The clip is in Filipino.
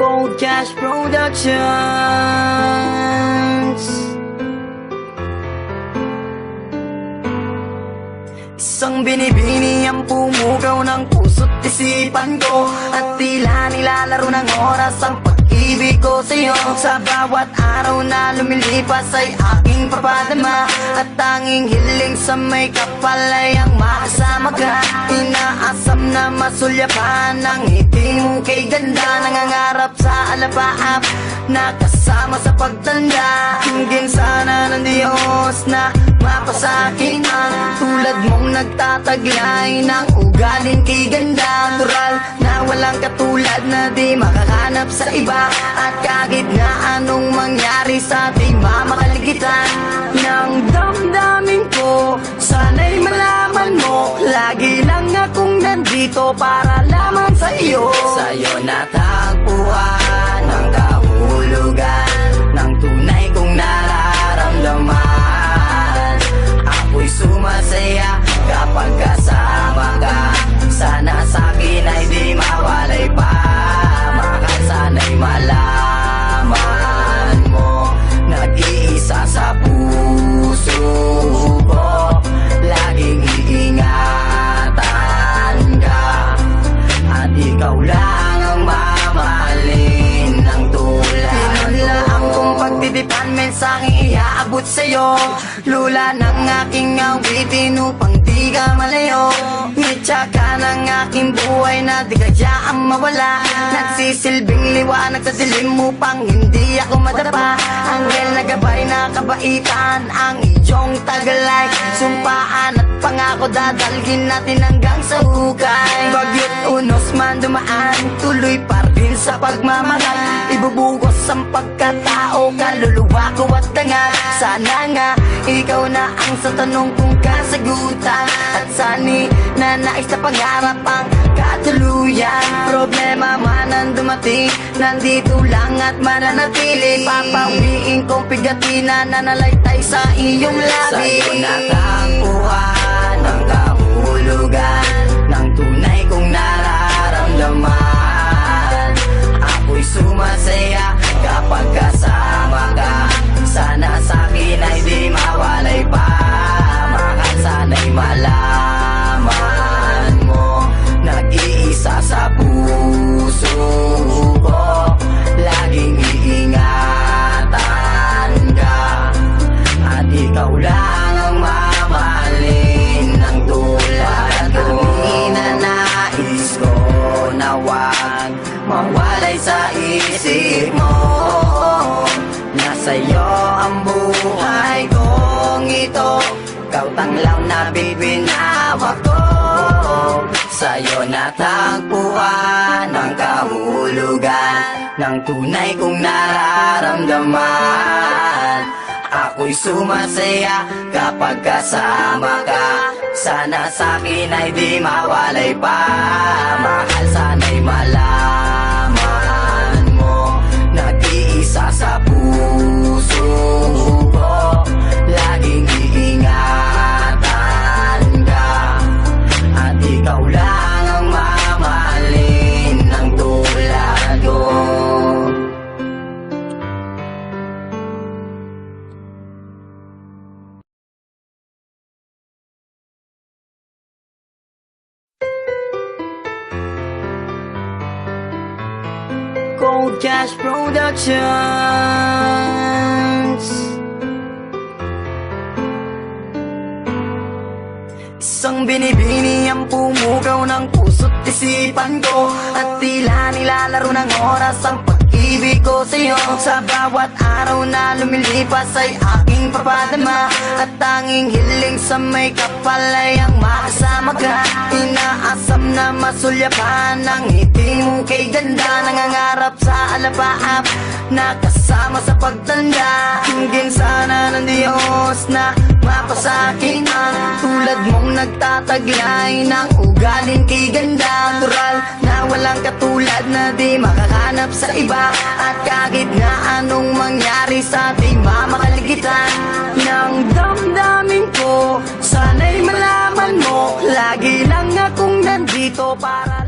Gold Cash Productions. Isang binibini ang pumugaw ng puso't isipan ko, at tila nilalaro ng oras ang pag-ibig ko sa'yo. Sa bawat araw na lumilipas ay aking papadama, at tanging hiling sa may kapal ay ang makasama ka. Inaasam na masulyapan ang ngiti mo kay ganda, nangangarap sa alapaap na kasama sa pagtanda. Hingin sana ng Diyos na mapasakin ang tulad mong nagtataglay ng ugaling kay ganda. Natural na walang katulad na di makahanap sa iba, at kahit na anong mangyari sa ating mamakaligtan ng damdamin ko, sana'y malaman mo, lagi lang akong nandito para lamang sa iyo. Sa'yo natagpuan ang kahulugan ng tunay kong nararamdaman. Ako'y sumasaya kapag kasama ka, sana sa'kin ay di mawalay pa. Mahal, sana'y malaman mo, nag-iisa sa puso ko, laging iingatan ka, at ikaw lang ang mamahalin ng tulad. Pinulaang kong pagtitipan, mensaheng iaabot sa'yo, lula ng aking awitin upang di ka malayo. Ngitsa ka ng aking buhay na di kayaan mawala, nagsisilbing liwanag sa dilim upang hindi ako madapa. Anghel na gabay na kabaitan ang iyong tagalay, sumpaan at pangako dadalhin natin hanggang sa hukay. Bagyo't unos man dumaan, tuloy pa rin sa pagmamahal, ibubugos ang pagkatao, kaluluwa ko at tanga. Sana nga ikaw na ang sa tanong kong kasagutan, at sani na nais na pangarap ang katuluyan. Problema man ang dumating, nandito lang at mananatili. Papawiin kong pigatina na nalaytay sa iyong labi. Sa'yo natagpuan ang kahulugan ng tunay kong nararamdaman. Ako'y sumasaya kapag kasama ka, sana sa'kin ay di mawalay pa. Mahal, sana'y malaman mo, nag-iisa sa puso ko, laging iingatan ka, at ikaw lang ang mamahalin ng tulad ko. Ninanais ko na wag mawalay sa isip mo, nasa'yo ang buhay kong ito, ikaw tanglaw na bibinawa ko. Sa'yo natagpuan ang kahulugan ng tunay kong nararamdaman. Ako'y sumasaya kapag kasama ka, sana sa'kin ay di mawalay pa. Mahal, sana'y malaman mo, nag-iisa sa puso ko, laging iingatan ka, at ikaw lang ang mamahalin ng tulad ko. Gold Cash Productions. Isang binibini ang pumugaw ng puso't isipan ko, at tila nilalaro ng oras ang pag-ibig ko sa'yo. Sa bawat araw na lumilipas ay aking papadama, at tanging hiling sa may kapal ay ang makasama ka. Inaasam na masulyapan ang ngiti mo kay ganda, nangangarap sa alapaap na kasama sa pagtanda. Hingin sana ng Diyos na mapasakin ang tulad mong nagtataglay ng ugaling kay ganda. Natural na walang katulad na di makahanap sa iba, at kahit na anong mangyari sa ating mamakaligtan ng damdamin ko, sana'y malaman mo, lagi lang akong nandito para